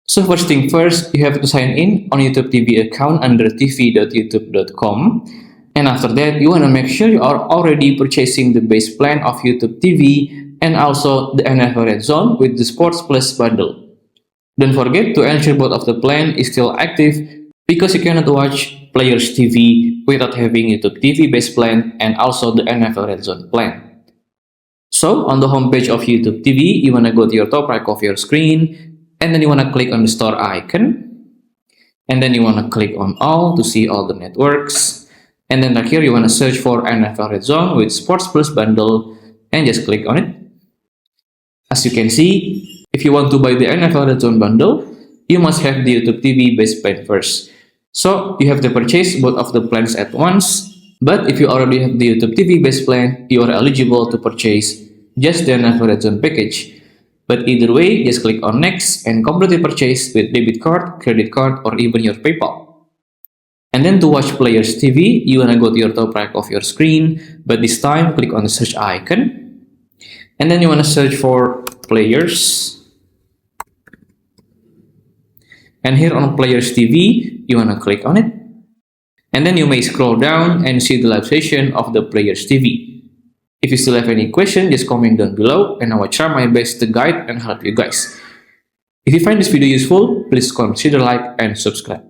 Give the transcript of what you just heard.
So first thing first, you have to sign in on YouTube TV account under tv.youtube.com. And after that, you want to make sure you are already purchasing the base plan of YouTube TV and also the NFL Red Zone with the Sports Plus bundle. Don't forget to ensure both of the plan is still active because you cannot watch Players TV without having YouTube TV base plan and also the NFL Red Zone plan. So on the homepage of YouTube TV, you want to go to your top right of your screen and then you want to click on the store icon. And then you want to click on all to see all the networks. And then right here you want to search for NFL Red Zone with Sports Plus bundle and just click on it. As you can see, if you want to buy the NFL Red Zone bundle, you must have the YouTube TV base plan first. So you have to purchase both of the plans at once. But if you already have the YouTube TV base plan, you are eligible to purchase just the NFL Red Zone package. But either way, just click on next and complete the purchase with debit card, credit card, or even your PayPal. And then to watch Players TV, you wanna go to your top right of your screen, but this time click on the search icon. And then you wanna search for Players. And here on Players TV, you wanna click on it. And then you may scroll down and see the live session of the Players TV. If you still have any question, just comment down below and I will try my best to guide and help you guys. If you find this video useful, please consider like and subscribe.